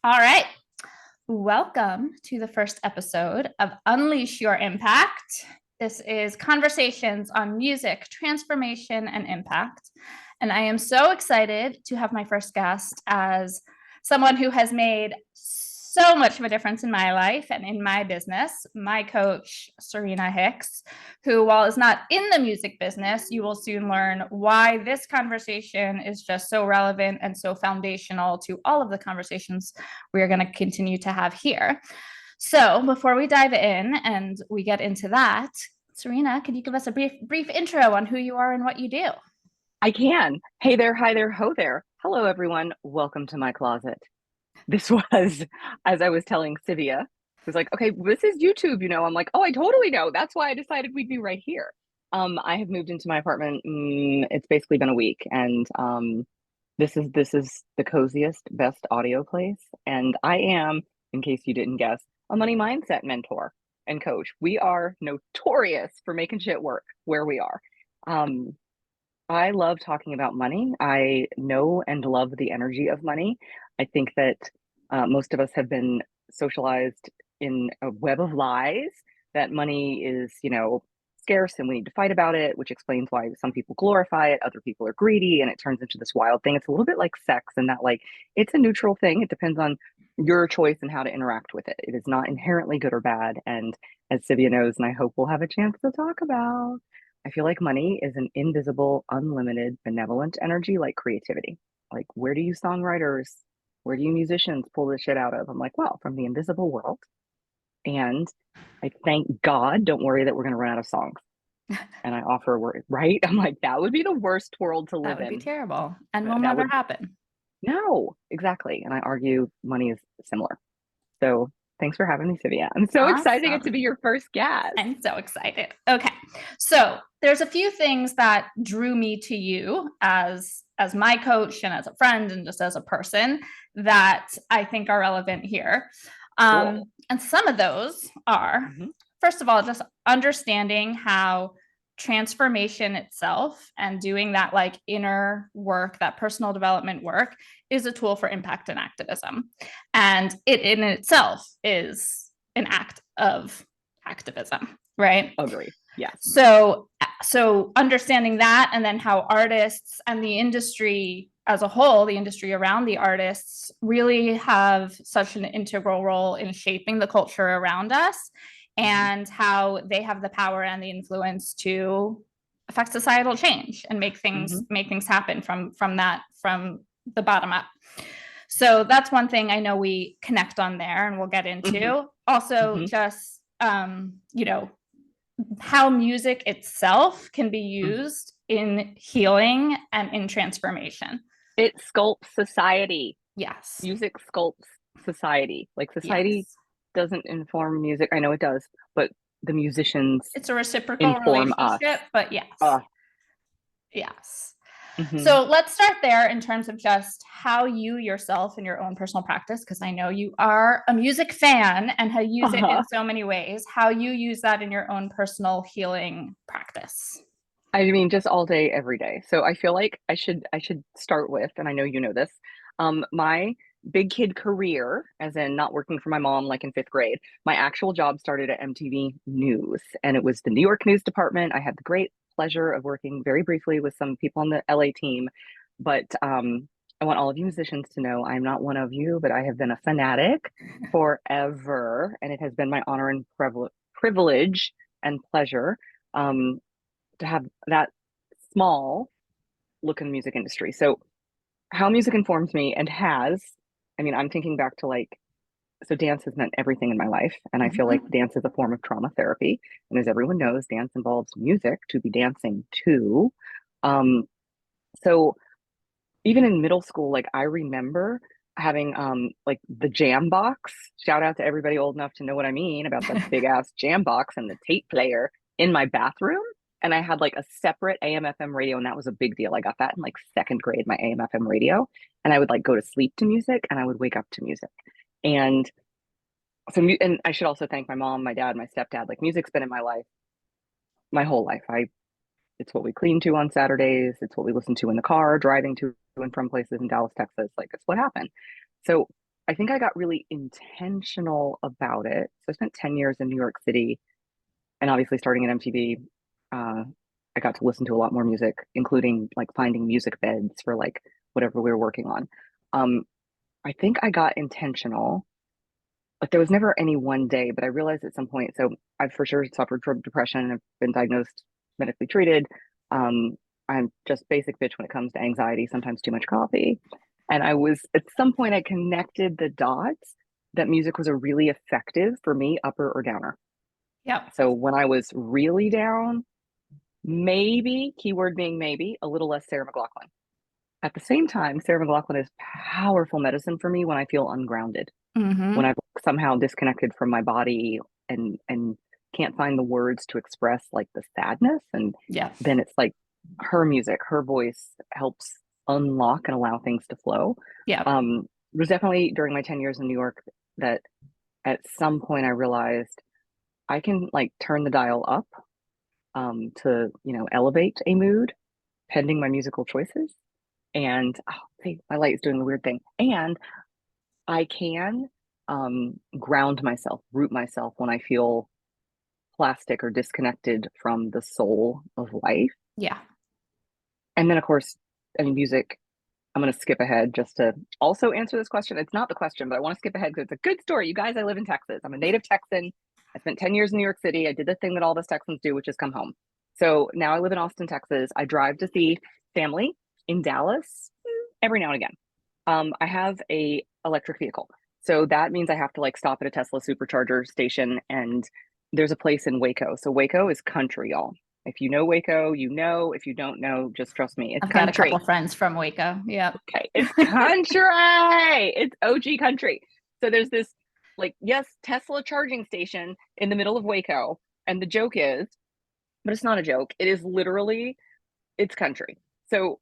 All right. Welcome to the first episode of Unleash Your Impact. This is conversations on music, transformation, and impact. And I am so excited to have my first guest as someone who has made so much of a difference in my life and in my business, my coach, Serena Hicks, who, while is not in the music business, you will soon learn why this conversation is just so relevant and so foundational to all of the conversations we are going to continue to have here. So before we dive in and we get into that, Serena, could you give us a brief intro on who you are and what you do? I can. Hey there, hi there, ho there. Hello, everyone. Welcome to my closet. This was, as I was telling Sivia, it was like, okay, this is YouTube, I'm like, oh, I totally know. That's why I decided we'd be right here. I have moved into my apartment. It's basically been a week, and this is the coziest, best audio place. And I am, in case you didn't guess, a money mindset mentor and coach. We are notorious for making shit work where we are. I love talking about money. I know and love the energy of money. I think that most of us have been socialized in a web of lies that money is, scarce and we need to fight about it, which explains why some people glorify it, other people are greedy, and it turns into this wild thing. It's a little bit like sex in that, like, it's a neutral thing. It depends on your choice and how to interact with it. It is not inherently good or bad. And as Sivia knows, and I hope we'll have a chance to talk about, I feel like money is an invisible, unlimited, benevolent energy like creativity. Like, where do you songwriters, where do you musicians pull this shit out of? I'm like, well, from the invisible world. And I thank God, don't worry that we're going to run out of songs. And I offer a word, right? I'm like, that would be the worst world to That live would be in. terrible and will That never would, happen. no, exactly. And I argue money is similar. So thanks for having me, Sivia. I'm so excited to get to Awesome. be your first guest. I'm so excited. Okay. So there's a few things that drew me to you as my coach and as a friend and just as a person that I think are relevant here. Cool. And some of those are, Mm-hmm. first of all, just understanding how transformation itself and doing that like inner work, that personal development work is a tool for impact and activism. And it in itself is an act of activism, right? Agree. Yes. So understanding that, and then how artists and the industry as a whole, the industry around the artists, really have such an integral role in shaping the culture around us, and how they have the power and the influence to affect societal change and make things happen from the bottom up. So that's one thing I know we connect on there, and we'll get into. Also, just how music itself can be used in healing and in transformation. It sculpts society. Yes. Music sculpts society. Like, society Yes. doesn't inform music. I know it does, but the musicians It's a reciprocal inform us. relationship, but yes. Yes. Mm-hmm. So let's start there in terms of just how you yourself in your own personal practice, because I know you are a music fan and how you use it in so many ways, how you use that in your own personal healing practice. I mean, just all day, every day. So I feel like I should start with, and I know you know this, my big kid career, as in not working for my mom like in fifth grade. My actual job started at MTV News, and it was the New York News Department. I had the great pleasure of working very briefly with some people on the LA team, but I want all of you musicians to know I'm not one of you, but I have been a fanatic forever, and it has been my honor and privilege and pleasure. To have that small look in the music industry. So how music informs me and has, I mean, I'm thinking back to, like, so dance has meant everything in my life. And I feel like dance is a form of trauma therapy. And as everyone knows, dance involves music to be dancing to. Um, so even in middle school, like, I remember having like the jam box. Shout out to everybody old enough to know what I mean about the big ass jam box and the tape player in my bathroom. And I had like a separate AM FM radio, and that was a big deal. I got that in like second grade, my AM FM radio. And I would like go to sleep to music and I would wake up to music. And and I should also thank my mom, my dad, my stepdad. Like, music's been in my life my whole life. It's what we clean to on Saturdays. It's what we listen to in the car, driving to and from places in Dallas, Texas. Like, it's what happened. So I think I got really intentional about it. So I spent 10 years in New York City, and obviously starting at MTV, uh, I got to listen to a lot more music, including like finding music beds for like whatever we were working on. Um, I think I got intentional. Like there was never any one day, but I realized at some point. So I've for sure suffered from depression. I've been diagnosed, medically treated. Um, I'm just basic bitch when it comes to anxiety, sometimes too much coffee. And I was at some point I connected the dots that music was a really effective for me, upper or downer. Yep. So when I was really down, maybe, keyword being maybe, a little less Sarah McLachlan. At the same time, Sarah McLachlan is powerful medicine for me when I feel ungrounded, when Mm-hmm. I've somehow disconnected from my body and can't find the words to express like the sadness. And Yeah. then it's like her music, her voice helps unlock and allow things to flow. Yeah. It was definitely during my 10 years in New York that at some point I realized I can like turn the dial up to, elevate a mood pending my musical choices. And oh, see, my light is doing the weird thing. And I can ground myself, root myself when I feel plastic or disconnected from the soul of life. Yeah. And then, of course, I mean, music, I'm going to skip ahead just to also answer this question. It's not the question, but I want to skip ahead because it's a good story. You guys, I live in Texas. I'm a native Texan. I spent 10 years in New York City. I did the thing that all of us Texans do, which is come home. So now I live in Austin, Texas. I drive to see family in Dallas every now and again. I have a electric vehicle. So that means I have to like stop at a Tesla supercharger station, and there's a place in Waco. So Waco is country, y'all. If you know Waco, you know. If you don't know, just trust me. It's I've got a couple country. friends from Waco. Yep. Okay. It's country. It's OG country. So there's this like, yes, Tesla charging station in the middle of Waco. And the joke is, but it's not a joke. It is literally, it's country. So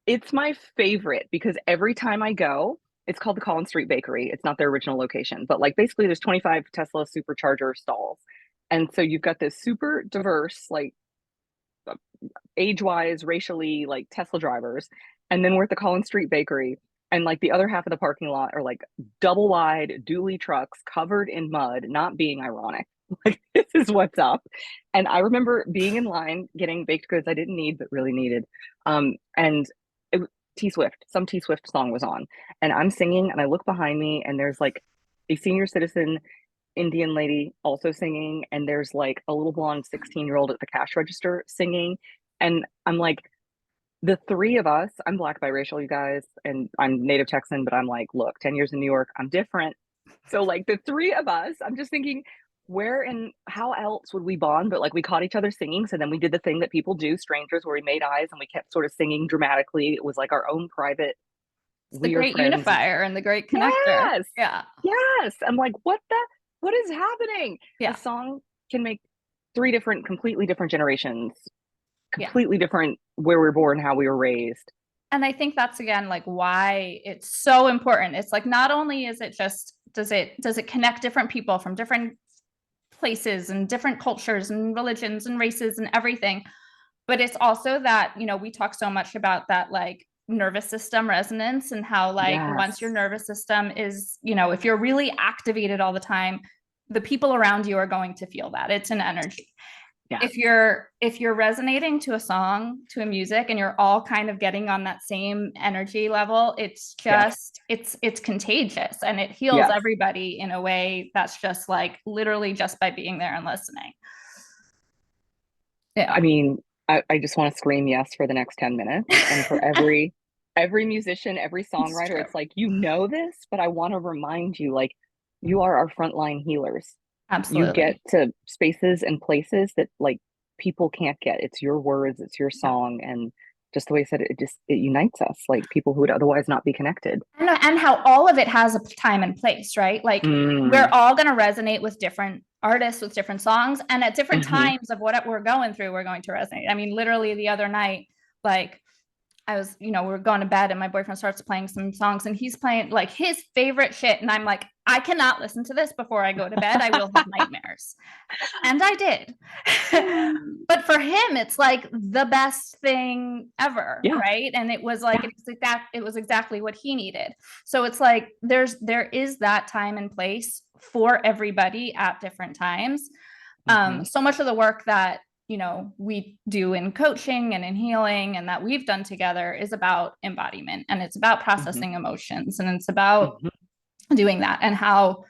it's my favorite because every time I go, it's called the Collins Street Bakery. It's not their original location, but like basically there's 25 Tesla supercharger stalls. And so you've got this super diverse, like age wise, racially, like Tesla drivers. And then we're at the Collins Street Bakery. And like the other half of the parking lot are like double wide dually trucks covered in mud, not being ironic. Like, this is what's up. And I remember being in line getting baked goods I didn't need, but really needed. And it, T Swift, some T Swift song was on. And I'm singing, and I look behind me, and there's like a senior citizen Indian lady also singing, and there's like a little blonde 16-year-old at the cash register singing. And I'm like, the three of us, I'm black biracial, you guys, and I'm native Texan, but I'm like, look, 10 years in New York, I'm different. So like the three of us, I'm just thinking, where and how else would we bond? But like we caught each other singing. So then we did the thing that people do, strangers, where we made eyes and we kept sort of singing dramatically. It was like our own private, It's the we are great friends. unifier and the great connector. Yes. Yeah. Yes. I'm like, what is happening? A Yeah. song can make three different, completely different generations, Yeah. completely different where we were born, how we were raised. And I think that's again like why it's so important. It's like not only is it just does it connect different people from different places and different cultures and religions and races and everything, but it's also that, we talk so much about that like nervous system resonance and how like once your Yes. nervous system is, if you're really activated all the time, the people around you are going to feel that. It's an energy. Yeah. If you're resonating to a song, to a music, and you're all kind of getting on that same energy level, it's just it's contagious, and it heals Yes. everybody in a way that's just like literally just by being there and listening. Yeah. I mean, I just want to scream yes for the next 10 minutes. And for every musician, every It's songwriter, true. it's like, this, but I want to remind you, like, you are our frontline healers. You get Absolutely. to spaces and places that like people can't get. It's your words, it's your Yeah. song, and just the way I said it, it unites us, like people who would otherwise not be connected. And how all of it has a time and place, right? Like we're Mm, all going to resonate with different artists with different songs, and at different hmm. times of what we're going through, we're going to resonate. I mean, literally the other night, like I was, we were going to bed and my boyfriend starts playing some songs and he's playing like his favorite shit. And I'm like, I cannot listen to this before I go to bed. I will have nightmares. And I did. But for him, it's like the best thing ever, Yeah. right? And it was like Yeah. it was exactly what he needed. So it's like there is that time and place for everybody at different times. So much of the work that we do in coaching and in healing and that we've done together is about embodiment, and it's about processing emotions, and it's about doing that. And how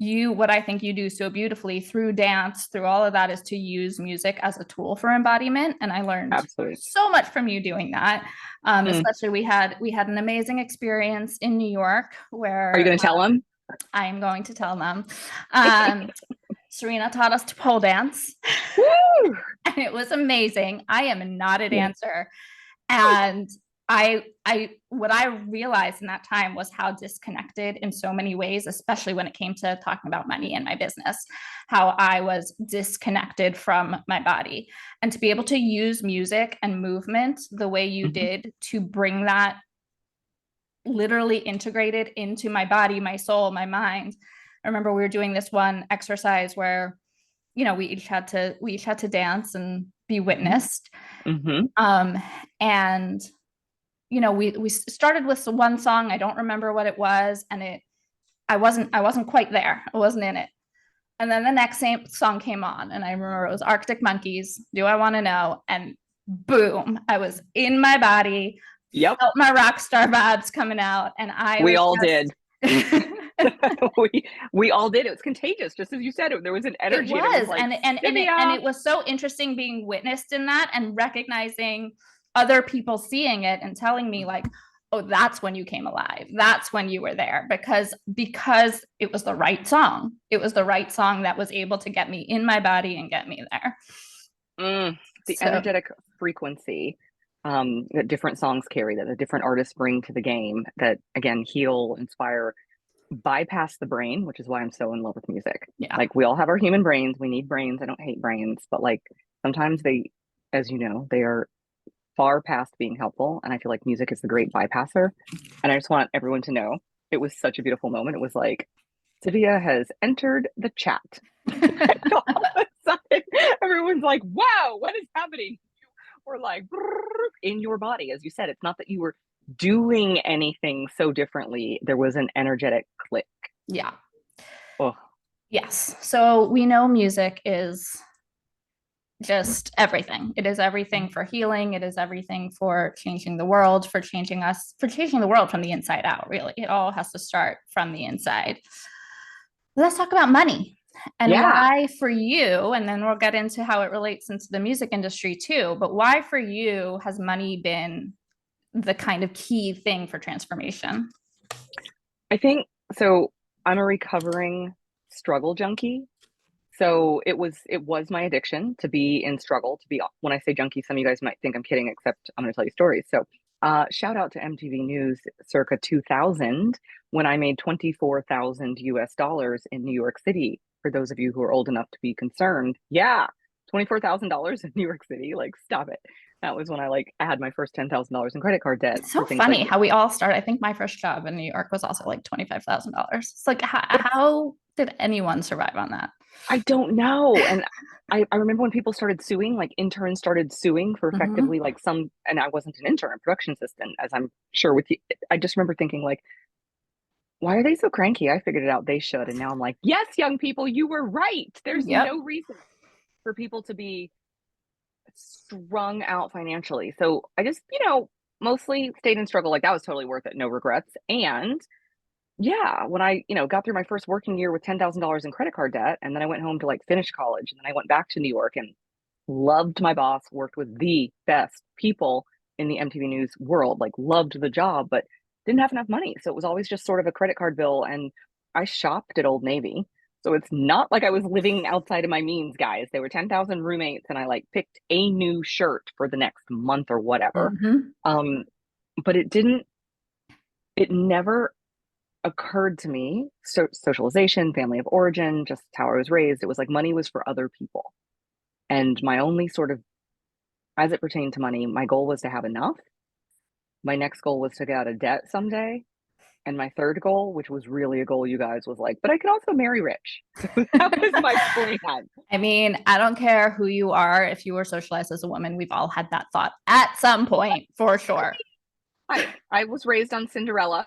what I think you do so beautifully through dance, through all of that, is to use music as a tool for embodiment. And I learned Absolutely. so much from you doing that. Especially we had an amazing experience in New York where Are you going to tell them? I am going to tell them. Serena taught us to pole dance. Woo! And it was amazing. I am not a dancer. And what I realized in that time was how disconnected in so many ways, especially when it came to talking about money in my business, how I was disconnected from my body. And to be able to use music and movement the way you did to bring that literally integrated into my body, my soul, my mind. I remember we were doing this one exercise where, we each had to dance and be witnessed. And we started with one song. I don't remember what it was, and I wasn't quite there. I wasn't in it. And then the next same song came on, and I remember it was Arctic Monkeys, Do I Want to Know? And boom, I was in my body. Yep. Felt my rock star vibes coming out, and we all did. we all did. It was contagious, just as you said. There was an energy. It was, like, and it was so interesting being witnessed in that and recognizing other people seeing it and telling me like, oh, that's when you came alive. That's when you were there, because it was the right song. It was the right song that was able to get me in my body and get me there. The energetic frequency that different songs carry, that the different artists bring to the game, that again heal, inspire, bypass the brain, which is why I'm so in love with music. Yeah. Like, we all have our human brains. We need brains. I don't hate brains, but like sometimes they, as you know, they are far past being helpful. And I feel like music is the great bypasser. And I just want everyone to know it was such a beautiful moment. It was like, Sivia has entered the chat. All of a sudden, everyone's like, wow, what is happening? We're like in your body. As you said, it's not that you were doing anything so differently. There was an energetic click. Yeah. Oh. Yes. So we know music is just everything. It is everything for healing. It is everything for changing the world, for changing us, for changing the world from the inside out, really. It all has to start from the inside. Let's talk about money and why for you, and then we'll get into how it relates into the music industry too, but why for you has money been the kind of key thing for transformation? I think so. I'm a recovering struggle junkie. So it was my addiction to be in struggle, to be, when I say junkie, some of you guys might think I'm kidding, except I'm going to tell you stories. So shout out to MTV News circa 2000, when I made 24,000 US dollars in New York City. For those of you who are old enough to be concerned, yeah, $24,000 in New York City, like, stop it. That was when I had my first $10,000 in credit card debt. It's so funny how we all start. I think my first job in New York was also like $25,000. It's like, how did anyone survive on that? I don't know. And I remember when people started suing, like interns started suing for effectively like some, and I wasn't an intern, production assistant, as I'm sure with you. I just remember thinking like, why are they so cranky? I figured it out. They should. And now I'm like, yes, young people, you were right. There's no reason for people to be strung out financially. So I just, mostly stayed in struggle. Like, that was totally worth it. No regrets. And yeah, when I, got through my first working year with $10,000 in credit card debt, and then I went home to like finish college, and then I went back to New York and loved my boss, worked with the best people in the MTV News world, like loved the job, but didn't have enough money. So it was always just sort of a credit card bill. And I shopped at Old Navy. So it's not like I was living outside of my means, guys. They were 10,000 roommates, and I like picked a new shirt for the next month or whatever. But it never occurred to me, socialization, family of origin, just how I was raised, it was like money was for other people. And my only sort of, as it pertained to money, my goal was to have enough My next goal was to get out of debt someday. And my third goal, which was really a goal, you guys, was like, but I could also marry rich. So that was my plan. I mean, I don't care who you are. If you were socialized as a woman, we've all had that thought at some point, for sure. I was raised on Cinderella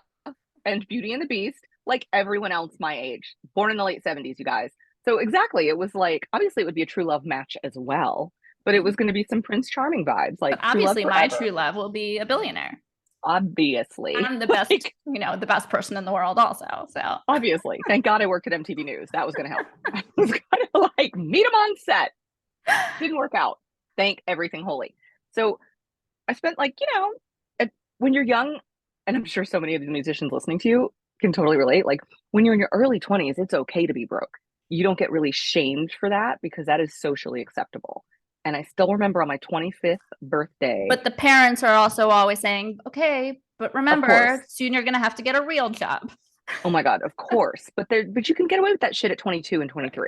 and Beauty and the Beast, like everyone else my age, born in the late 70s, you guys. So exactly, it was like, obviously it would be a true love match as well, but it was going to be some Prince Charming vibes, But like true love obviously, my forever. true love will be a billionaire. Obviously. I'm the best, Like, the best person in the world, also. So, obviously. Thank God I worked at MTV News. That was going to help. I was going to like meet him on set. Didn't work out. Thank everything holy. So I spent like, when you're young, and I'm sure so many of the musicians listening to you can totally relate. Like when you're in your early 20s, it's okay to be broke. You don't get really shamed for that because that is socially acceptable. And I still remember on my 25th birthday, but the parents are also always saying, okay, but of course, remember, soon you're going to have to get a real job. oh my God, of course, but you can get away with that shit at 22 and 23.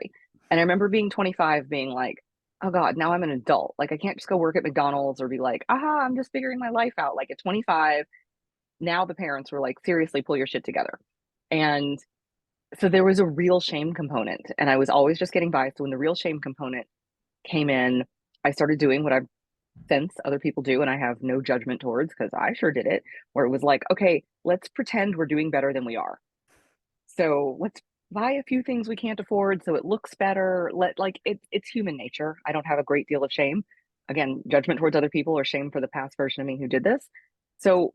And I remember being 25, being like, oh God, now I'm an adult. Like I can't just go work at McDonald's or be like, aha, I'm just figuring my life out. Like at 25, now the parents were like, seriously, pull your shit together. And so there was a real shame component, and I was always just getting by. So when the real shame component came in, I started doing what I've since other people do, and I have no judgment towards because I sure did it, where it was like, okay, let's pretend we're doing better than we are. So let's buy a few things we can't afford so it looks better. It's human nature. I don't have a great deal of shame. Again, judgment towards other people or shame for the past version of me who did this. So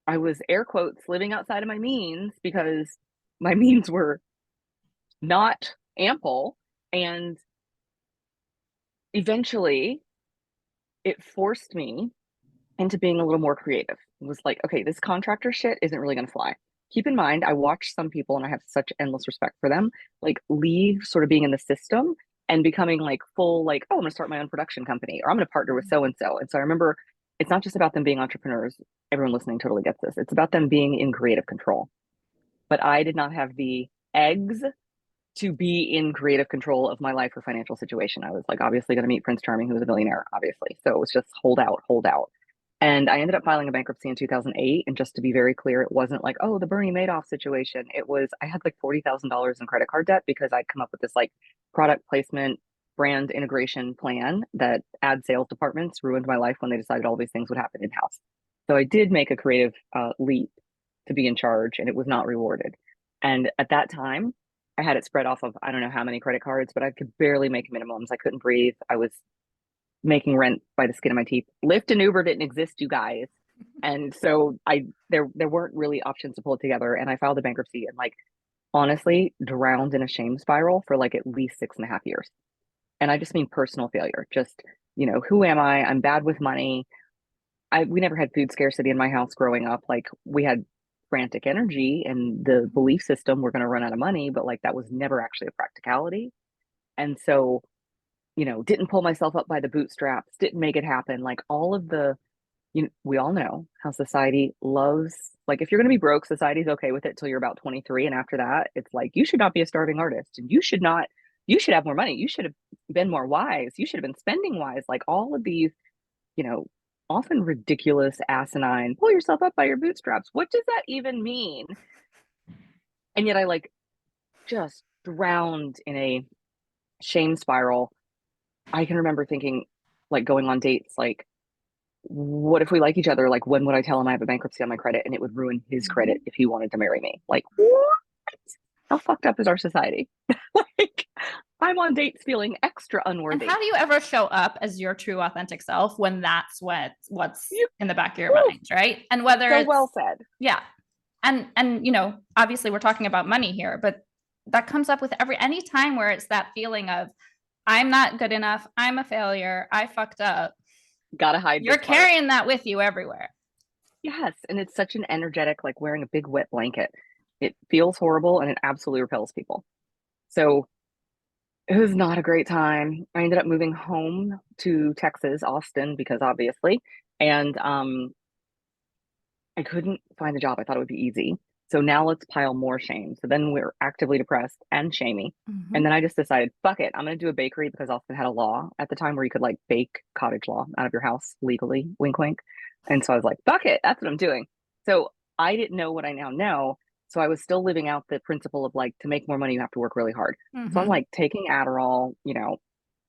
I was air quotes living outside of my means because my means were not ample. And eventually it forced me into being a little more creative. It was like, okay, this contractor shit isn't really going to fly. Keep in mind, I watch some people and I have such endless respect for them, like leave sort of being in the system and becoming like full, like, oh, I'm going to start my own production company or I'm going to partner with so and so. And so I remember it's not just about them being entrepreneurs. Everyone listening totally gets this. It's about them being in creative control. But I did not have the eggs to be in creative control of my life or financial situation. I was like obviously going to meet Prince Charming, who was a billionaire, obviously. So it was just hold out, hold out. And I ended up filing a bankruptcy in 2008. And just to be very clear, it wasn't like, oh, the Bernie Madoff situation. It was, I had like $40,000 in credit card debt because I'd come up with this like product placement, brand integration plan that ad sales departments ruined my life when they decided all these things would happen in house. So I did make a creative leap to be in charge and it was not rewarded. And at that time, I had it spread off of I don't know how many credit cards, but I could barely make minimums. I couldn't breathe. I was making rent by the skin of my teeth. Lyft and Uber didn't exist, you guys. And so there weren't really options to pull it together. And I filed a bankruptcy and like honestly drowned in a shame spiral for like at least 6.5 years. And I just mean personal failure. Just, who am I? I'm bad with money. We never had food scarcity in my house growing up. Like we had frantic energy and the belief system we're going to run out of money, but like that was never actually a practicality. And so, didn't pull myself up by the bootstraps, didn't make it happen. Like all of we all know how society loves, like if you're going to be broke, society's okay with it till you're about 23. And after that, it's like, you should not be a starving artist and you should have more money. You should have been more wise. You should have been spending wise. Like all of these, you know, often ridiculous, asinine, pull yourself up by your bootstraps. What does that even mean? And yet I like just drowned in a shame spiral. I can remember thinking, like going on dates, like, what if we like each other? Like, when would I tell him I have a bankruptcy on my credit and it would ruin his credit if he wanted to marry me? Like, what? How fucked up is our society? Like, I'm on dates feeling extra And unworthy. how do you ever show up as your true authentic self when that's what's You, in the back of your whew, mind, right? And whether so it's well said. yeah. And obviously we're talking about money here, but that comes up with any time where it's that feeling of I'm not good enough, I'm a failure, I fucked up. Gotta hide You're this part. carrying that with you everywhere. Yes. And it's such an energetic, like wearing a big wet blanket. It feels horrible and it absolutely repels people. So it was not a great time. I ended up moving home to Texas, Austin, because obviously, and I couldn't find a job. I thought it would be easy. So now let's pile more shame. So then we're actively depressed and shamey. And then I just decided, fuck it, I'm going to do a bakery because Austin had a law at the time where you could like bake cottage law out of your house legally, wink, wink. And so I was like, fuck it, that's what I'm doing. So I didn't know what I now know. So I was still living out the principle of like, to make more money, you have to work really hard. So I'm Mm-hmm. like taking Adderall,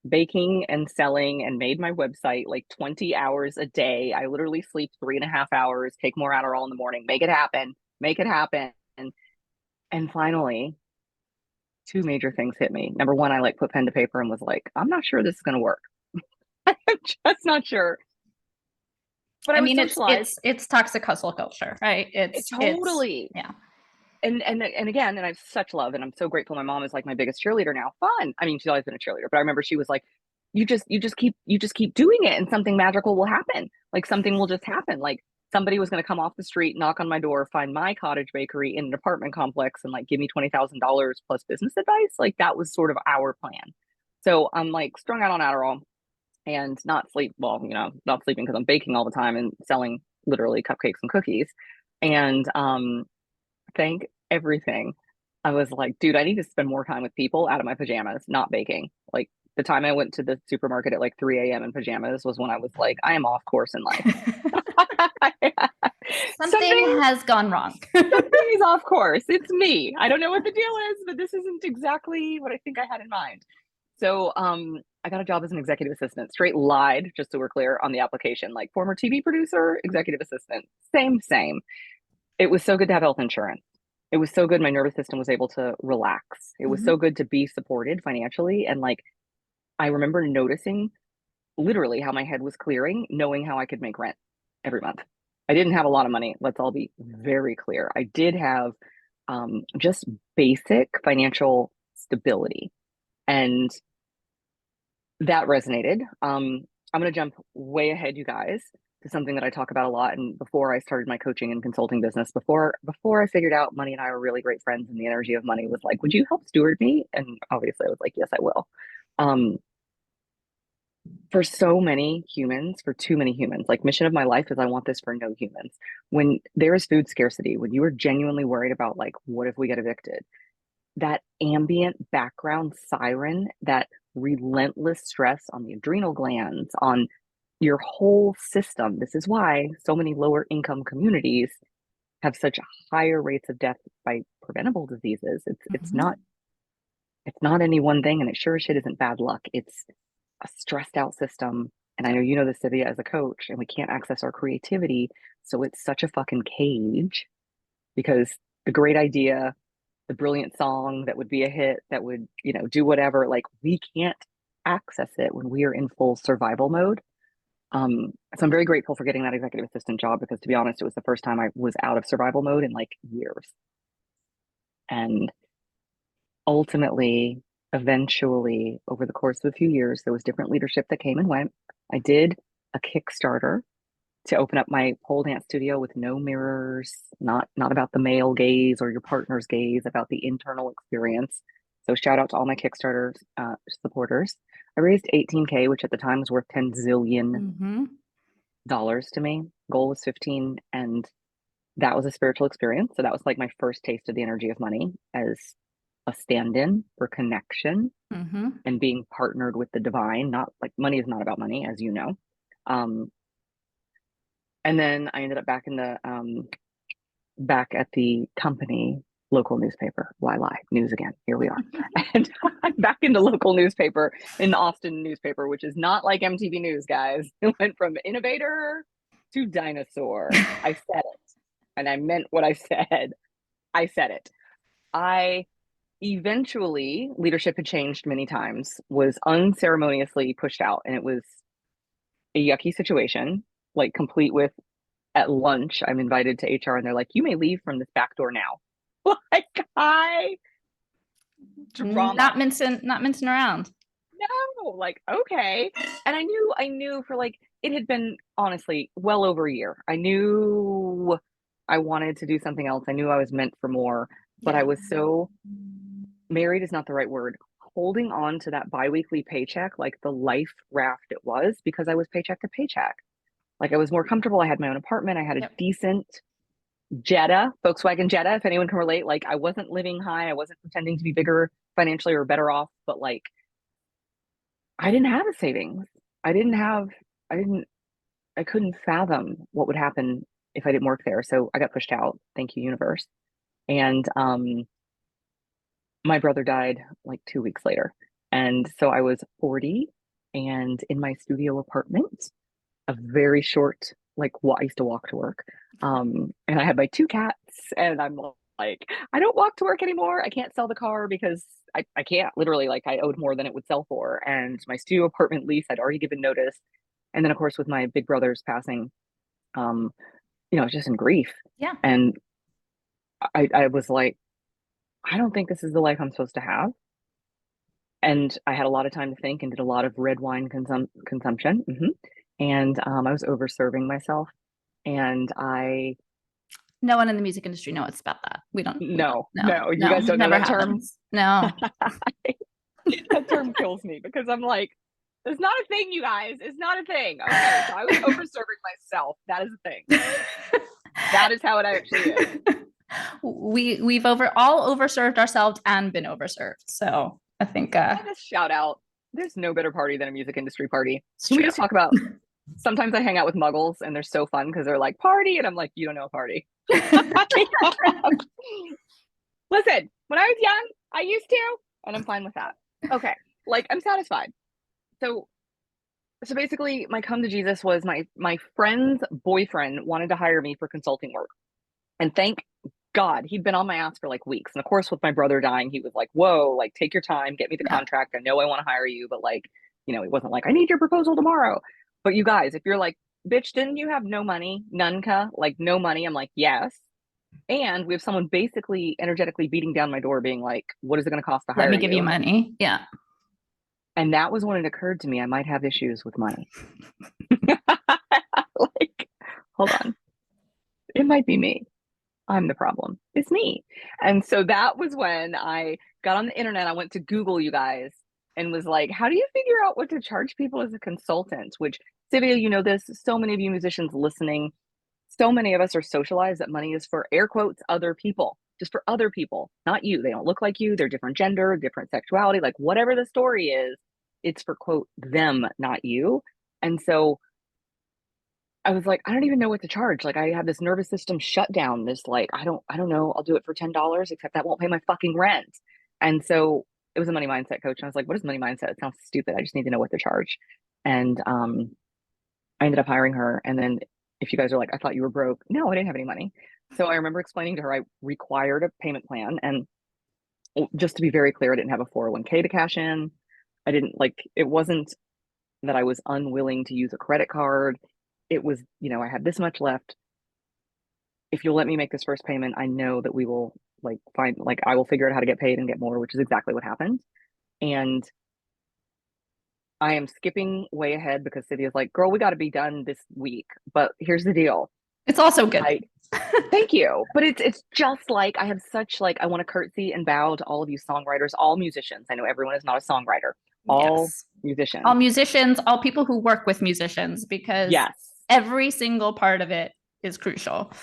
baking and selling and made my website like 20 hours a day. I literally sleep 3.5 hours, take more Adderall in the morning, make it happen, make it happen. And finally, two major things hit me. Number one, I like put pen to paper and was like, I'm not sure this is going to work. I'm just not sure. But I I was mean, it's socialized. it's it's toxic hustle culture, right? It's Totally. yeah. And again, and I have such love, and I'm so grateful. My mom is like my biggest cheerleader now. Fun. I mean, she's always been a cheerleader, but I remember she was like, you just keep doing it, and something magical will happen. Like something will just happen. Like somebody was going to come off the street, knock on my door, find my cottage bakery in an apartment complex, and like give me $20,000 plus business advice. Like that was sort of our plan. So I'm like strung out on Adderall and not sleep. Well, not sleeping because I'm baking all the time and selling literally cupcakes and cookies. And thank everything. I was like, dude, I need to spend more time with people out of my pajamas, not baking. Like the time I went to the supermarket at like 3 a.m. in pajamas was when I was like, I am off course in life. Something something has gone wrong. something is off course. It's me. I don't know what the deal is, but this isn't exactly what I think I had in mind. So I got a job as an executive assistant. Straight lied, just so we're clear, on the application. Like former TV producer, executive assistant. Same. It was so good to have health insurance. It was so good my nervous system was able to relax. It was Mhm. so good to be supported financially. And like I remember noticing literally how my head was clearing, knowing how I could make rent every month. I didn't have a lot of money. Let's all be very clear. I did have just basic financial stability. And that resonated. I'm going to jump way ahead, you guys, to something that I talk about a lot. And before I started my coaching and consulting business, before I figured out money and I were really great friends, and the energy of money was like, "Would you help steward me?" And obviously, I was like, "Yes, I will." Um, for so many humans, for too many humans, like mission of my life is I want this for no humans. When there is food scarcity, when you are genuinely worried about like, what if we get evicted? That ambient background siren, that relentless stress on the adrenal glands, on your whole system. This is why so many lower income communities have such higher rates of death by preventable diseases. Mhm. It's not any one thing, and it sure as shit isn't bad luck. It's a stressed out system. And I Yep. know you know this, Cynthia, as a coach, and we can't access our creativity. So it's such a fucking cage because the great idea, the brilliant song that would be a hit, that would, do whatever, like we can't access it when we are in full survival mode. So I'm very grateful for getting that executive assistant job because to be honest, it was the first time I was out of survival mode in like years. And ultimately, eventually, over the course of a few years, there was different leadership that came and went. I did a Kickstarter to open up my pole dance studio with no mirrors, not about the male gaze or your partner's gaze, about the internal experience. So shout out to all my Kickstarter supporters. I raised 18K, which at the time was worth 10 zillion Mhm. dollars to me. Goal was 15, and that was a spiritual experience. So that was like my first taste of the energy of money as a stand-in for connection Mhm. and being partnered with the divine. Not like money is not about money, as you know. Um, and then I ended up back at the company local newspaper. Why lie? News again. Here we are. And I'm back into local newspaper in the Austin newspaper, which is not like MTV News, guys. It went from innovator to dinosaur. I said it. And I meant what I said. I said it. I eventually, leadership had changed many times, was unceremoniously pushed out, and it was a yucky situation, like complete with at lunch, I'm invited to HR and they're like, you may leave from this back door now. Like, hi, drama. Not mincing around. No, like, okay. And I knew for like, it had been honestly well over a year. I knew I wanted to do something else. I knew I was meant for more, but I Yeah. was so married is not the right word. Holding on to that biweekly paycheck, like the life raft it was, because I was paycheck to paycheck. Like I was more comfortable. I had my own apartment. I had a Yep. decent Jetta, Volkswagen Jetta, if anyone can relate. Like I wasn't living high. I wasn't pretending to be bigger financially or better off, but like I didn't have a savings. I didn't have, I didn't, I couldn't fathom what would happen if I didn't work there. So I got pushed out. Thank you, universe. And my brother died like 2 weeks later. And so I was 40 and in my studio apartment, a very short, like I used to walk to work. And I had my two cats, and I'm like, I don't walk to work anymore. I can't sell the car because I can't literally, like, I owed more than it would sell for. And my studio apartment lease, I'd already given notice. And then, of course, with my big brother's passing, um, just in grief. Yeah. And I was like, I don't think this is the life I'm supposed to have. And I had a lot of time to think and did a lot of red wine consumption. And I was over serving myself. And no one in the music industry knows about that. We don't. No, No, you guys don't know never that term. happens. No. That term kills me because I'm like, it's not a thing, you guys. It's not a thing. Okay, so I was over serving myself. That is a thing. That is how it actually is. We've all overserved ourselves and been overserved. So I think I just shout out. There's no better party than a music industry party. Can we true. just talk about? Sometimes I hang out with muggles and they're so fun because they're like party, and I'm like, you don't know a party. Listen, when I was young, I used to, and I'm fine with that. Okay, like I'm satisfied. So basically, my come to Jesus was my friend's boyfriend wanted to hire me for consulting work, and thank God he'd been on my ass for like weeks. And of course, with my brother dying, he was like, "Whoa, like take your time, get me the contract. I know I want to hire you, but like, he wasn't like I need your proposal tomorrow." But you guys, if you're like, "Bitch, didn't you have no money, nunca, like no money?" I'm like, "Yes." And we have someone basically energetically beating down my door, being like, "What is it going to cost to hire you? Let me give you money." Yeah. And that was when it occurred to me I might have issues with money. Like, hold on. It might be me. I'm the problem. It's me. And so that was when I got on the internet. I went to Google, you guys, and was like, how do you figure out what to charge people as a consultant? Which, Sivia, you know this, so many of you musicians listening, so many of us are socialized that money is for air quotes, other people, just for other people, not you. They don't look like you. They're different gender, different sexuality, like whatever the story is, it's for quote, them, not you. And so I was like, I don't even know what to charge. Like I have this nervous system shutdown, this like, I don't know. I'll do it for $10, except that won't pay my fucking rent. And so it was a money mindset coach. And I was like, what is money mindset? It sounds stupid. I just need to know what to charge. And I ended up hiring her. And then if you guys are like, I thought you were broke. No, I didn't have any money. So I remember explaining to her, I required a payment plan. And just to be very clear, I didn't have a 401k to cash in. I didn't it wasn't that I was unwilling to use a credit card. It was, I had this much left. If you'll let me make this first payment, I know that we will I will figure out how to get paid and get more, which is exactly what happened. And I am skipping way ahead because Cynthia's like, girl, we got to be done this week. But here's the deal. It's also good. Thank you. But it's just like, I have such I want to curtsy and bow to all of you songwriters, all musicians. I know everyone is not a songwriter. All musicians. All musicians, all people who work with musicians, because every single part of it is crucial.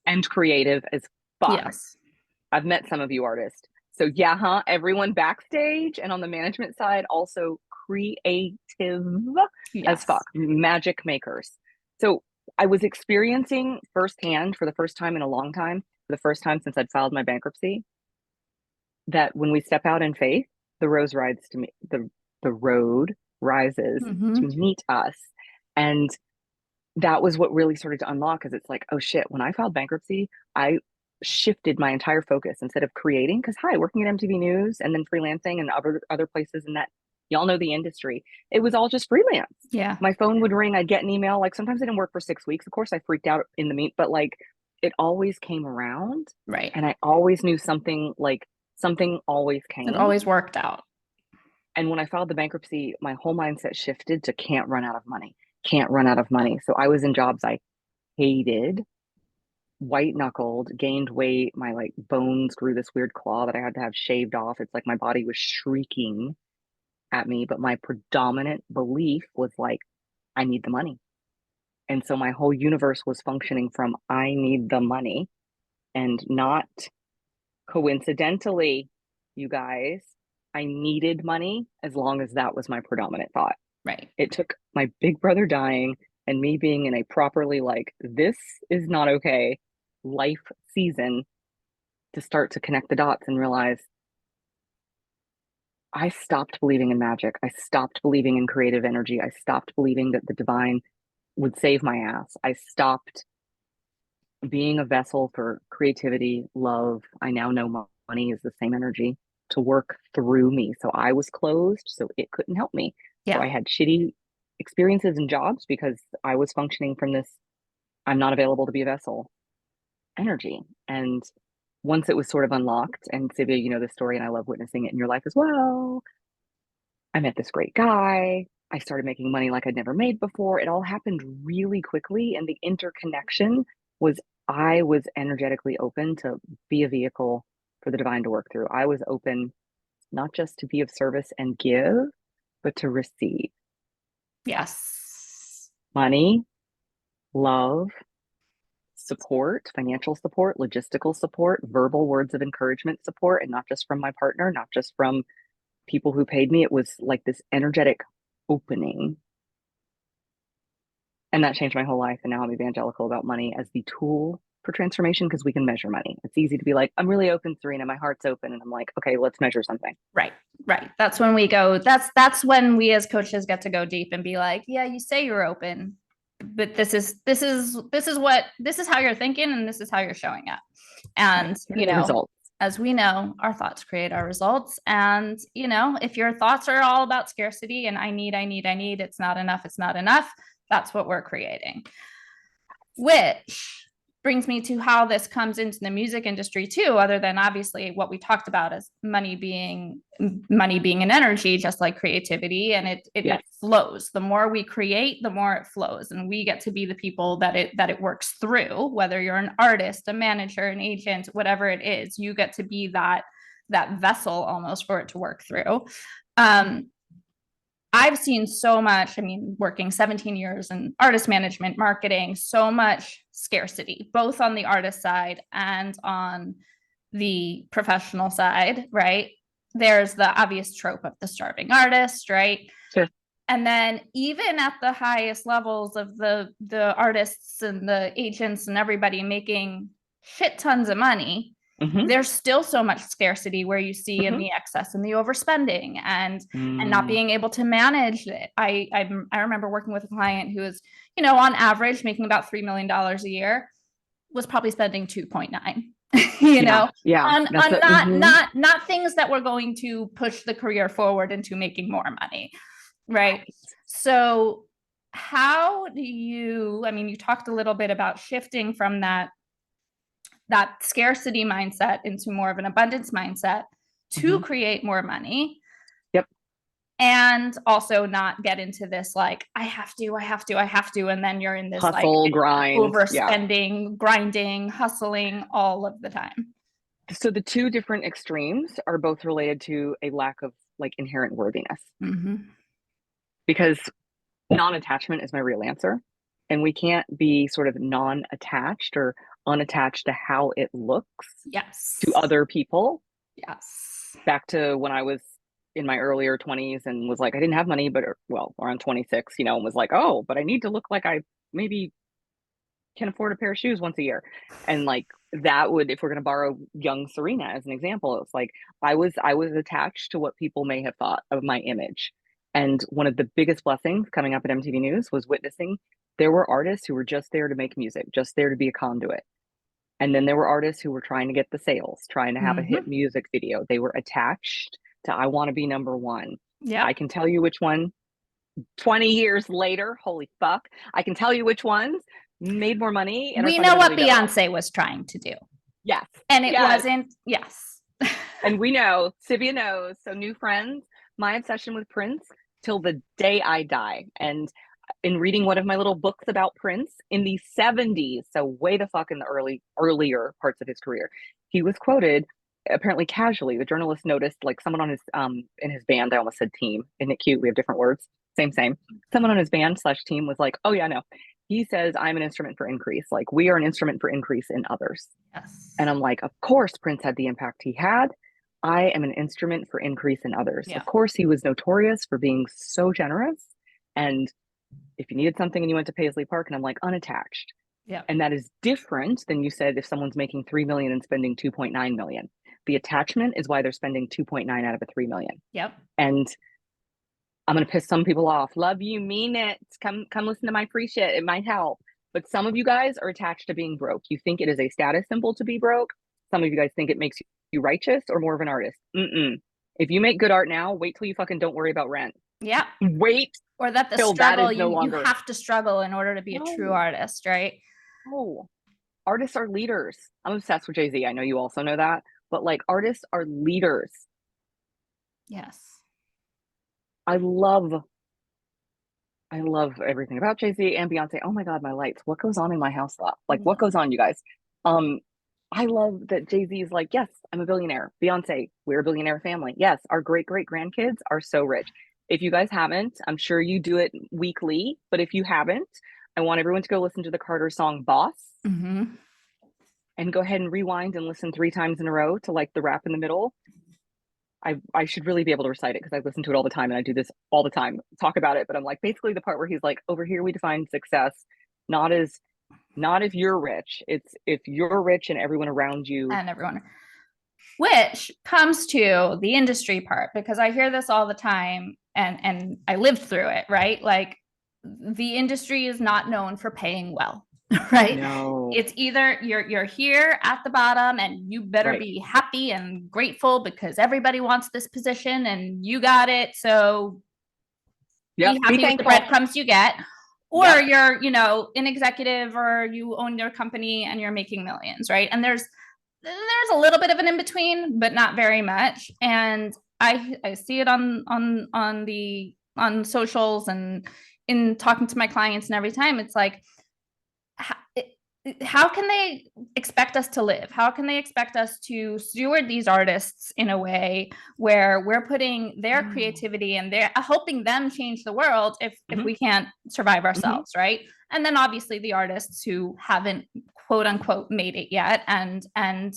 And creative as fuck. Yes. I've met some of you artists. So everyone backstage and on the management side, also creative as fuck, magic makers. So I was experiencing firsthand for the first time in a long time, for the first time since I'd filed my bankruptcy, that when we step out in faith, the road rises to me, the road rises to meet us. And that was what really started to unlock, because it's like, oh shit, when I filed bankruptcy, I shifted my entire focus instead of creating, because working at MTV News and then freelancing and other places, and that y'all know the industry, it was all just freelance. Yeah. My phone would ring, I'd get an email. Like sometimes I didn't work for 6 weeks. Of course, I freaked out in the meet, but it always came around. Right. And I always knew something always came. It always worked out. And when I filed the bankruptcy, my whole mindset shifted to can't run out of money. Can't run out of money. So I was in jobs I hated, white knuckled, gained weight. My bones grew this weird claw that I had to have shaved off. It's like my body was shrieking at me, but my predominant belief was I need the money. And so my whole universe was functioning from I need the money, and not coincidentally, you guys, I needed money as long as that was my predominant thought. Right. It took my big brother dying and me being in a properly like, this is not okay life season, to start to connect the dots and realize I stopped believing in magic. I stopped believing in creative energy. I stopped believing that the divine would save my ass. I stopped being a vessel for creativity, love. I now know money is the same energy to work through me. So I was closed, so it couldn't help me. So Yeah. I had shitty experiences and jobs because I was functioning from this I'm not available to be a vessel energy. And once it was sort of unlocked, and Sylvia, you know the story, and I love witnessing it in your life as well. I met this great guy. I started making money like I'd never made before. It all happened really quickly. And the interconnection was I was energetically open to be a vehicle for the divine to work through. I was open not just to be of service and give, but to receive Yes. money, love, support, financial support, logistical support, verbal words of encouragement support, and not just from my partner, not just from people who paid me. It was like this energetic opening. And that changed my whole life. And now I'm evangelical about money as the tool for transformation because we can measure money. It's easy to be like, I'm really open, Serena. My heart's open. And I'm like, okay, let's measure something. Right. Right. That's when we go, that's when we as coaches get to go deep and be like, yeah, you say you're open, but this is how you're thinking and this is how you're showing up. And, Here are the results. as we know, our thoughts create our results. And, if your thoughts are all about scarcity and I need, it's not enough, that's what we're creating. Which brings me to how this comes into the music industry too, other than obviously what we talked about as money being an energy, just like creativity, and it flows. The more we create, the more it flows, and we get to be the people that it works through. Whether you're an artist, a manager, an agent, whatever it is, you get to be that vessel almost for it to work through. I've seen so much, working 17 years in artist management, marketing, so much scarcity, both on the artist side and on the professional side, right? There's the obvious trope of the starving artist, right? Sure. And then even at the highest levels of the artists and the agents and everybody making shit tons of money, there's still so much scarcity where you see in the excess and the overspending and not being able to manage it. I remember working with a client who was, on average making about $3 million a year, was probably spending 2.9, not things that were going to push the career forward into making more money. Right. So how do you, you talked a little bit about shifting from that scarcity mindset into more of an abundance mindset to create more money. Yep. And also not get into this, like, I have to. And then you're in this hustle, grind, overspending, grinding, hustling all of the time. So the two different extremes are both related to a lack of like inherent worthiness. Because non-attachment is my real answer. And we can't be sort of non-attached or unattached to how it looks to other people. Back to when I was in my earlier 20s and was like, I didn't have money, but around 26, and was like, oh, but I need to look like I maybe can afford a pair of shoes once a year. And like that would, if we're going to borrow young Serena as an example, it's like I was attached to what people may have thought of my image. And one of the biggest blessings coming up at MTV News was witnessing there were artists who were just there to make music, just there to be a conduit. And then there were artists who were trying to get the sales, trying to have a hit music video. They were attached to, I want to be number one. I can tell you which one 20 years later, holy fuck, I can tell you which ones made more money. And we know what Beyonce was trying to do. Yes. And it wasn't. And we know, Sylvia knows. So new friends, my obsession with Prince till the day I die. And in reading one of my little books about Prince in the 70s, so way the fuck in the earlier parts of his career, he was quoted apparently casually. The journalist noticed like someone on his in his band, I almost said team, isn't it cute? We have different words. Same. Someone on his band / team was like, oh yeah, no. He says, I'm an instrument for increase. Like we are an instrument for increase in others. And I'm like, of course Prince had the impact he had. I am an instrument for increase in others. Of course he was notorious for being so generous and If you needed something and you went to Paisley Park, and I'm like, unattached. Yeah. And that is different than you said if someone's making 3 million and spending 2.9 million. The attachment is why they're spending 2.9 out of a 3 million. Yep. And I'm gonna piss some people off. Love you, mean it. Come listen to my free shit. It might help. But some of you guys are attached to being broke. You think it is a status symbol to be broke. Some of you guys think it makes you righteous or more of an artist. Mm-mm. If you make good art now, wait till you fucking don't worry about rent. Yeah. Wait Or that the till that struggle, is no you longer. have to struggle in order to be a true artist, right? No. Artists are leaders. I'm obsessed with Jay-Z. I know you also know that. But like artists are leaders. Yes. I love everything about Jay-Z and Beyonce. Oh my God, my lights. What goes on in my house? Like, what goes on, you guys? I love that Jay-Z is like, yes, I'm a billionaire. Beyonce, we're a billionaire family. Yes, our great grandkids are so rich. If you guys haven't, I'm sure you do it weekly, but if you haven't, I want everyone to go listen to the Carter song Boss. Mm-hmm. And go ahead and rewind and listen 3 times in a row to like the rap in the middle. I should really be able to recite it because I listen to it all the time and I do this all the time, talk about it. But I'm like, basically the part where he's like, over here we define success not if you're rich, it's if you're rich and everyone around you. And everyone, which comes to the industry part, because I hear this all the time and I lived through it, right? Like the industry is not known for paying well. Right? No. It's either you're here at the bottom and you better Right. be happy and grateful because everybody wants this position and you got it. So Yep. be happy with the breadcrumbs you get. Or you're, an executive or you own your company and you're making millions, right? And there's a little bit of an in between, but not very much. And I see it on socials and in talking to my clients, and every time it's like, how can they expect us to live? How can they expect us to steward these artists in a way where we're putting their creativity and they're helping them change the world if we can't survive ourselves, right? And then obviously the artists who haven't quote unquote made it yet, and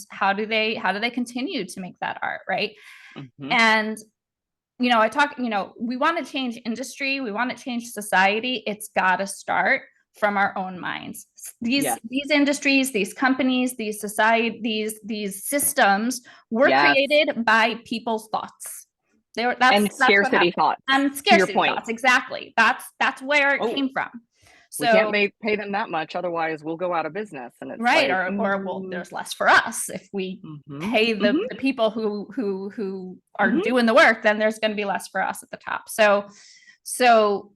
how do they continue to make that art, right? And I talk, we want to change industry, we want to change society. It's got to start from our own minds. These industries, these companies, these society, these systems were created by people's thoughts. That's scarcity thoughts. And scarcity thoughts, exactly. That's where it came from. So we can't pay them that much, otherwise we'll go out of business. And it's right, or well, there's less for us if we pay the people who are doing the work. Then there's going to be less for us at the top. So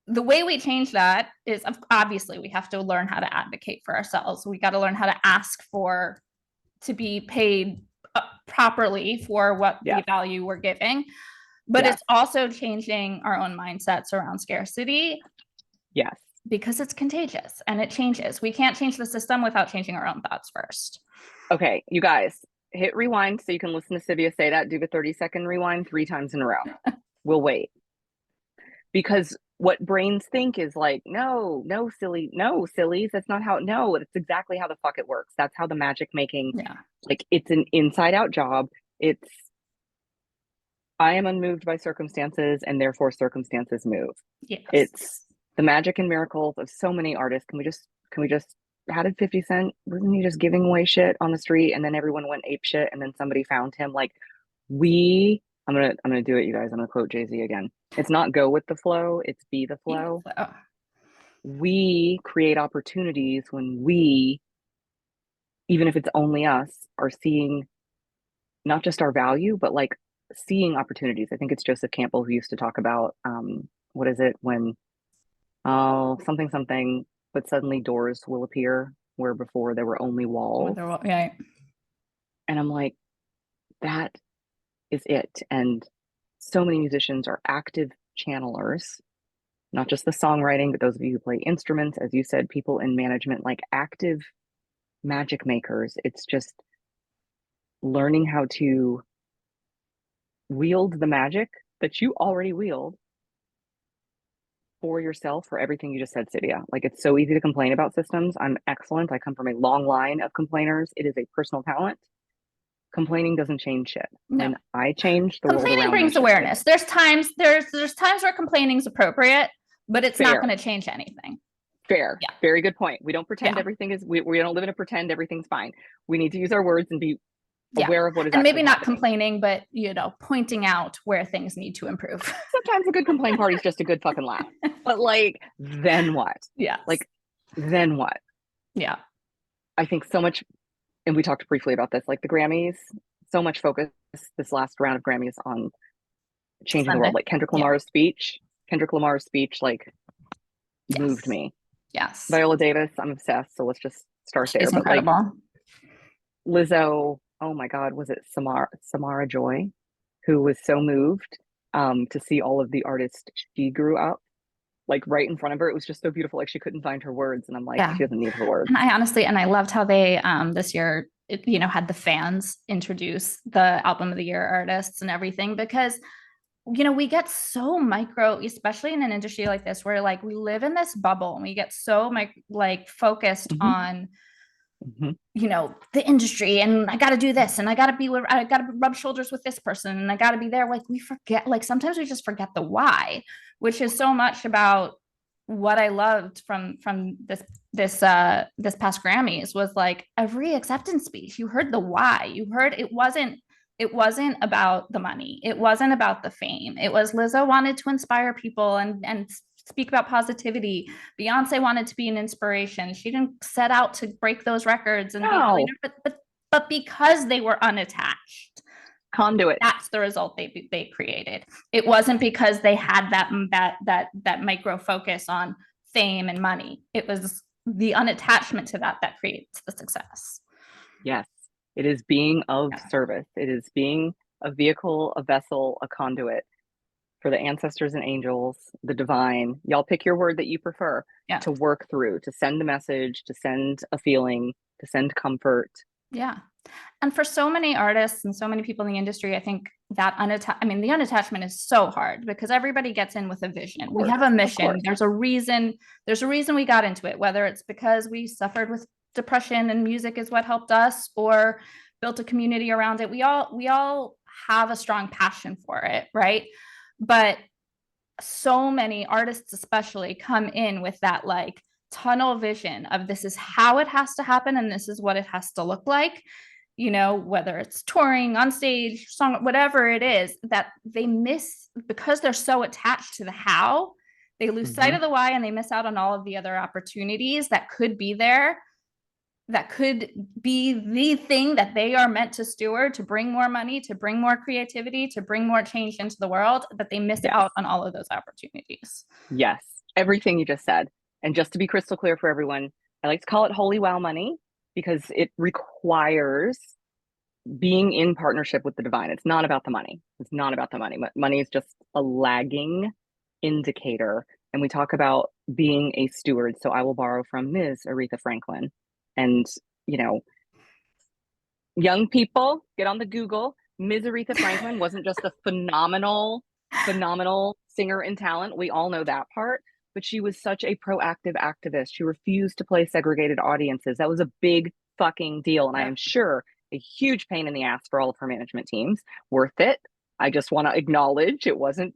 the way we change that is obviously we have to learn how to advocate for ourselves. We got to learn how to ask to be paid properly for what the value we're giving. But it's also changing our own mindsets around scarcity. Yes. Because it's contagious and it changes. We can't change the system without changing our own thoughts first. Okay, you guys, hit rewind so you can listen to Sylvia say that. Do the 30-second rewind 3 times in a row. We'll wait. Because what brains think is like, no, sillies. That's not how, no, it's exactly how the fuck it works. That's how the magic making, like it's an inside out job. I am unmoved by circumstances and therefore circumstances move. Yes. It's the magic and miracles of so many artists. Can we just, how did 50 Cent, wasn't he just giving away shit on the street and then everyone went ape shit and then somebody found him? Like I'm gonna do it, you guys. I'm gonna quote Jay-Z again. It's not go with the flow, it's be the flow. We create opportunities when we, even if it's only us, are seeing not just our value, but like seeing opportunities. I think it's Joseph Campbell who used to talk about what is it when something, but suddenly doors will appear where before there were only walls. Yeah. And I'm like, that is it. And so many musicians are active channelers, not just the songwriting, but those of you who play instruments, as you said, people in management, like active magic makers. It's just learning how to wield the magic that you already wield for yourself, for everything you just said, Cydia. Like, it's so easy to complain about systems. I'm excellent. I come from a long line of complainers. It is a personal talent. Complaining doesn't change shit. No. When I change, the world around me brings awareness. There's times where complaining is appropriate, but it's not Fair. going to change anything. Fair. Yeah. Very good point. We don't pretend Yeah. everything is, we don't live in a pretend everything's fine. We need to use our words and be Yeah. aware of what is And actually maybe not happening. complaining, but, pointing out where things need to improve. Sometimes a good complaint party is just a good fucking laugh. But like, then what? Yes. Like, then what? Yeah. I think so much, and we talked briefly about this, like the Grammys, so much focus this last round of Grammys on changing the Sunday. world. Like Yeah. Kendrick Lamar's speech, like moved Yes. me. Yes. Viola Davis, I'm obsessed. So let's just start there. She's But like incredible. Lizzo, oh my God, was it Samara Joy, who was so moved to see all of the artists she grew up like right in front of her. It was just so beautiful. Like she couldn't find her words, and I'm like, Yeah. she doesn't need her words. And I loved how they this year, had the fans introduce the album of the year artists and everything, because we get so micro, especially in an industry like this, where like we live in this bubble and we get so like focused Mm-hmm. on Mm-hmm. the industry, and I got to do this, and I got to rub shoulders with this person, and I got to be there. Like we forget, like sometimes we just forget the why, which is so much about what I loved from this past Grammys was like every acceptance speech. You heard the why. You heard it wasn't about the money. It wasn't about the fame. It was Lizzo wanted to inspire people and speak about positivity. Beyonce wanted to be an inspiration. She didn't set out to break those records and be a No leader, but because they were unattached, conduit. that's the result they created. It wasn't because they had that micro focus on fame and money. It was the unattachment to that creates the success. Yes, it is being of Yeah. service. It is being a vehicle, a vessel, a conduit for the ancestors and angels, the divine. Y'all pick your word that you prefer Yeah. to work through, to send a message, to send a feeling, to send comfort. Yeah. And for so many artists and so many people in the industry, I think that the unattachment is so hard because everybody gets in with a vision. We have a mission. There's a reason we got into it, whether it's because we suffered with depression and music is what helped us, or built a community around it. We all have a strong passion for it, right? But so many artists especially come in with that like tunnel vision of this is how it has to happen and this is what it has to look like, whether it's touring on stage, song, whatever it is, that they miss because they're so attached to the how. They lose sight of the why and they miss out on all of the other opportunities that could be there, that could be the thing that they are meant to steward, to bring more money, to bring more creativity, to bring more change into the world, that they miss out on all of those opportunities. Yes, everything you just said. And just to be crystal clear for everyone, I like to call it holy wow money because it requires being in partnership with the divine. It's not about the money. It's not about the money. Money is just a lagging indicator. And we talk about being a steward. So I will borrow from Ms. Aretha Franklin. And, young people, get on the Google. Ms. Aretha Franklin wasn't just a phenomenal singer and talent. We all know that part. But she was such a proactive activist. She refused to play segregated audiences. That was a big fucking deal. And I am sure a huge pain in the ass for all of her management teams. Worth it. I just want to acknowledge it wasn't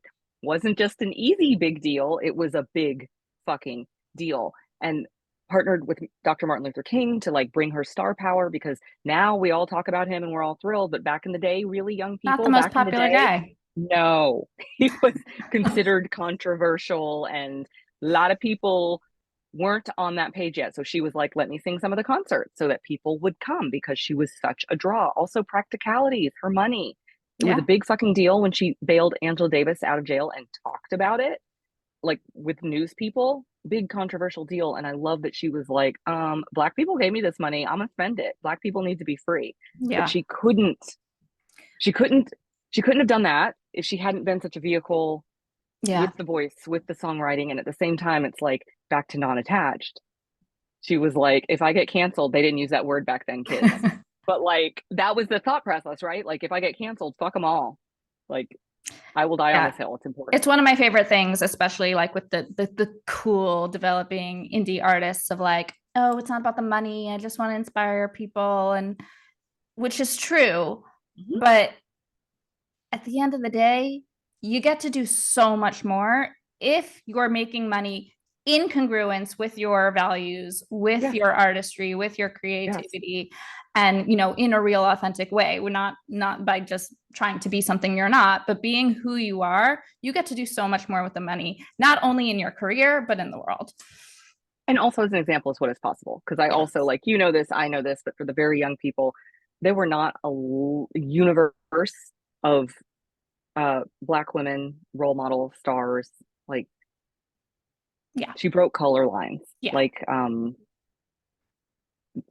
just an easy big deal. It was a big fucking deal. And partnered with Dr. Martin Luther King to like bring her star power, because now we all talk about him and we're all thrilled. But back in the day, really young people, not the most back in the popular day, guy. no, he was considered controversial, and a lot of people weren't on that page yet. So she was like, let me sing some of the concerts so that people would come because she was such a draw. Also, practicalities, her money. It was a big fucking deal when she bailed Angela Davis out of jail and talked about it, like with news people. Big controversial deal. And I love that she was like, Black people gave me this money, I'm gonna spend it. Black people need to be free. Yeah. But she couldn't have done that if she hadn't been such a vehicle with the voice, with the songwriting. And at the same time, it's like back to non-attached. She was like, if I get canceled, they didn't use that word back then, kids. But like that was the thought process, right? Like if I get canceled, fuck them all. Like I will die on this hill. It's important. It's one of my favorite things, especially like with the cool developing indie artists of like, oh, it's not about the money. I just want to inspire people, and which is true. But at the end of the day, you get to do so much more if you're making money in congruence with your values, with your artistry, with your creativity, and in a real authentic way. We're not by just trying to be something you're not, but being who you are, you get to do so much more with the money, not only in your career, but in the world. And also as an example is what is possible. Because I also like, this, I know this, but for the very young people, there were not a universe of Black women, role model stars. Like, she broke color lines. Like,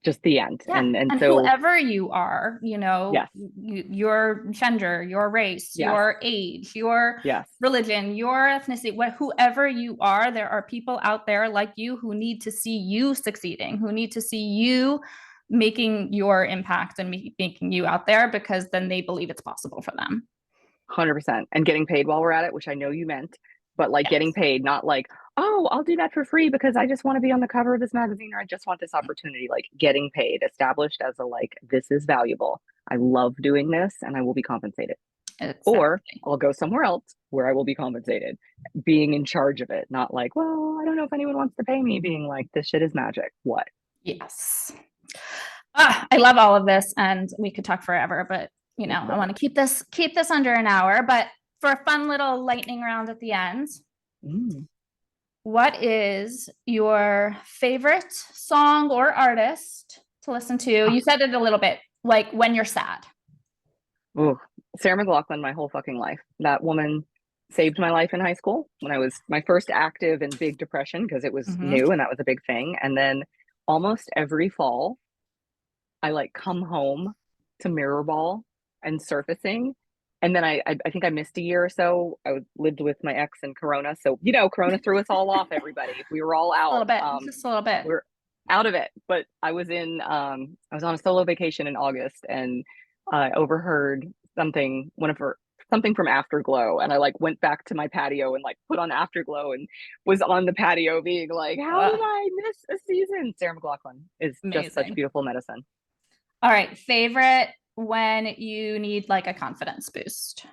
just the end. And so whoever you are, your gender, your race, your age, your religion, your ethnicity, whoever you are, there are people out there like you who need to see you succeeding, who need to see you making your impact and making you out there, because then they believe it's possible for them. 100%. And getting paid while we're at it, which I know you meant, but like getting paid, not like, oh, I'll do that for free because I just want to be on the cover of this magazine, or I just want this opportunity. Like, getting paid, established as a, like, this is valuable. I love doing this and I will be compensated. Exactly. Or I'll go somewhere else where I will be compensated. Being in charge of it, not like, well, I don't know if anyone wants to pay me. Being like, this shit is magic. What? Yes. I love all of this, and we could talk forever, but I want to keep this under an hour. But for a fun little lightning round at the end, what is your favorite song or artist to listen to? You said it a little bit, like when you're sad. Oh, Sarah McLachlan, my whole fucking life. That woman saved my life in high school when I was my first active and big depression, because it was new and that was a big thing. And then almost every fall, I like come home to Mirror Ball and surfacing. And then I think I missed a year or so. I lived with my ex in Corona. So, Corona threw us all off, everybody. We were all out. A little bit, just a little bit. We're out of it. But I was on a solo vacation in August, and I overheard something from Afterglow. And I like went back to my patio and like put on Afterglow and was on the patio being like, how did I miss a season? Sarah McLachlan is just such beautiful medicine. All right. Favorite when you need like a confidence boost?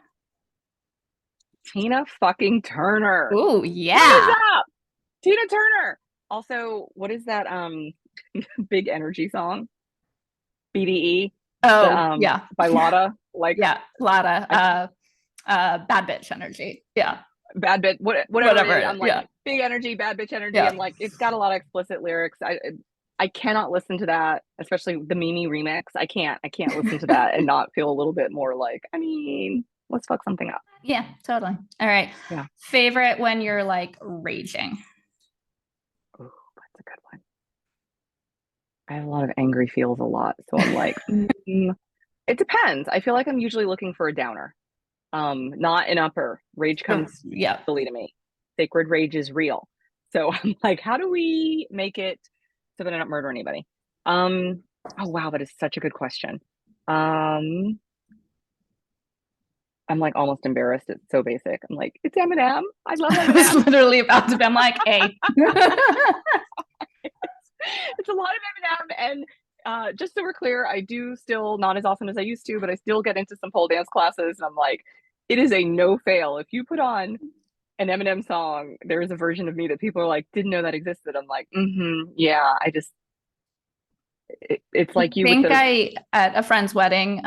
Tina fucking Turner. Oh, yeah. What is up? Tina Turner. Also, what is that big energy song? BDE. Oh, yeah. By Lotta. Like, yeah, Lotta. Bad bitch energy. Yeah. Bad bitch, whatever. I'm like, big energy, bad bitch energy. And like, it's got a lot of explicit lyrics. I cannot listen to that, especially the Mimi remix. I can't listen to that and not feel a little bit more like, let's fuck something up. Yeah, totally. All right. Yeah. Favorite when you're like raging? Oh, that's a good one. I have a lot of angry feels a lot. So I'm like, it depends. I feel like I'm usually looking for a downer, not an upper. Rage comes easily to me. Sacred rage is real. So I'm like, how do we make it so that I don't murder anybody? Oh wow, that is such a good question. I'm like almost embarrassed. It's so basic. I'm like, it's Eminem. I love Eminem. I was literally about to be. I'm like, hey. It's a lot of Eminem. And just so we're clear, I do still, not as often as I used to, but I still get into some pole dance classes. And I'm like, it is a no fail. If you put on an Eminem song, there is a version of me that people are like, didn't know that existed. I'm like, yeah, it's like you. I at a friend's wedding,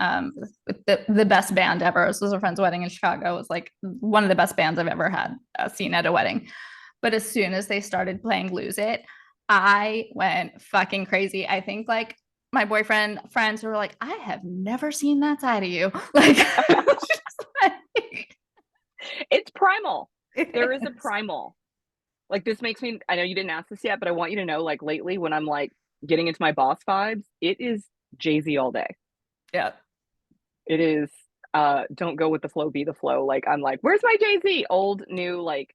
with the best band ever. This was a friend's wedding in Chicago. It was like one of the best bands I've ever had seen at a wedding. But as soon as they started playing Lose It, I went fucking crazy. I think like my boyfriend friends were like, I have never seen that side of you. Like, it's primal. There is a primal. Like, this makes me, I know you didn't ask this yet, but I want you to know, like, lately when I'm like getting into my boss vibes, it is Jay-Z all day. Yeah. It is don't go with the flow, be the flow. Like, I'm like, where's my Jay-Z? Old, new, like.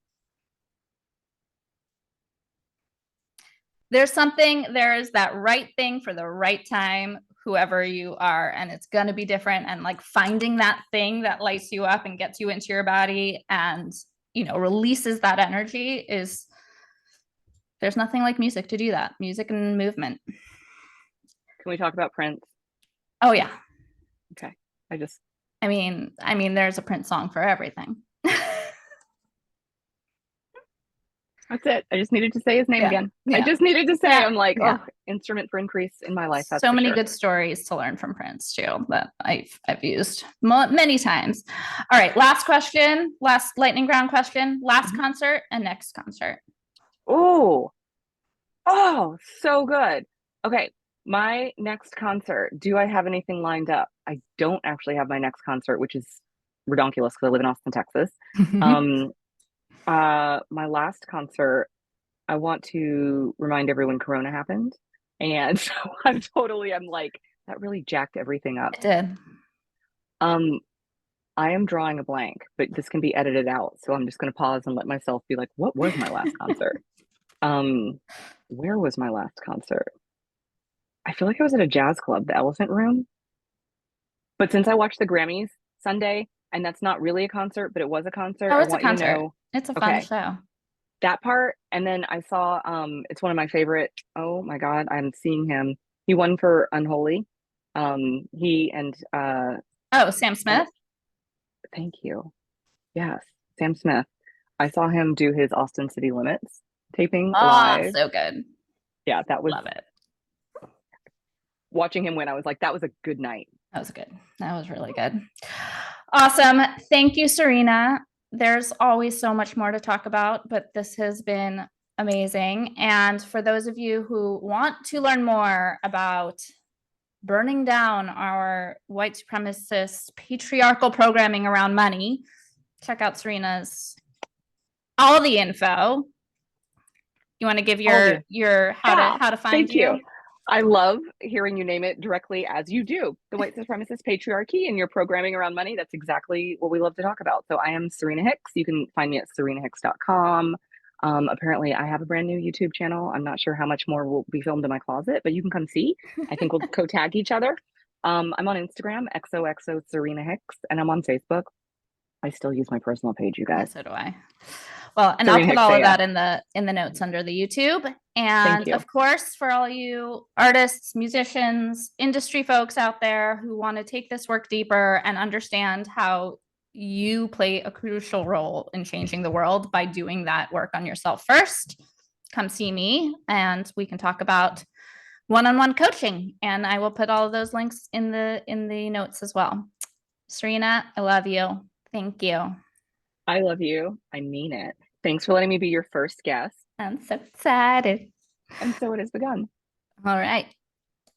There is that right thing for the right time, whoever you are, and it's going to be different. And like finding that thing that lights you up and gets you into your body and, releases that energy there's nothing like music to do that. Music and movement. Can we talk about Prince? Oh yeah. Okay. I mean, there's a Prince song for everything. That's it. I just needed to say his name Yeah. again. I Yeah. just needed to say, Yeah. I'm like, Yeah. oh, instrument for increase in my life. That's So for many sure. good stories to learn from Prince too that I've used many times. All right, last question, last lightning round question. Last Mhm. concert and next concert. Oh, oh, so good. Okay, my next concert. Do I have anything lined up? I don't actually have my next concert, which is redonkulous because I live in Austin, Texas. Um, my last concert, I want to remind everyone Corona happened. And so I'm like, that really jacked everything up. It did. Um, I am drawing a blank, but this can be edited out. So I'm just going to pause and let myself be like, what was my last concert? Um, where was my last concert? I feel like I was at a jazz club, the Elephant Room. But since I watched the Grammys Sunday, and that's not really a concert, but it was a concert, Oh, I it's a want you to concert. know, It's a fun okay, show. that part. And then I saw, it's one of my favorite. Oh my God, I'm seeing him. He won for Unholy. He and Oh, Sam oh, Smith. thank you. Yes, Sam Smith. I saw him do his Austin City Limits taping Oh, live. so good. Yeah, that was Love it. watching him win. I was like, that was a good night. That was good. That was really good. Awesome. Thank you, Serena. There's always so much more to talk about, but this has been amazing. And for those of you who want to learn more about burning down our white supremacist patriarchal programming around money, check out Serena's all the info. You want to give All the your Yeah, how to find thank you. you? I love hearing you name it directly as you do. The white supremacist patriarchy and your programming around money. That's exactly what we love to talk about. So I am Serena Hicks. You can find me at serenahicks.com. Apparently, I have a brand new YouTube channel. I'm not sure how much more will be filmed in my closet, but you can come see. I think we'll co-tag each other. I'm on Instagram, XOXO Serena Hicks, and I'm on Facebook. I still use my personal page, you Yeah, guys. so do I. Well, and I'll Serena put Hicks all of AF. that in the notes under the YouTube. Thank And you. of course, for all you artists, musicians, industry folks out there who want to take this work deeper and understand how you play a crucial role in changing the world by doing that work on yourself first, come see me and we can talk about one-on-one coaching. And I will put all of those links in the notes as well. Serena, I love you. Thank you. I love you. I mean it. Thanks for letting me be your first guest. I'm so excited. And so it has begun. All right.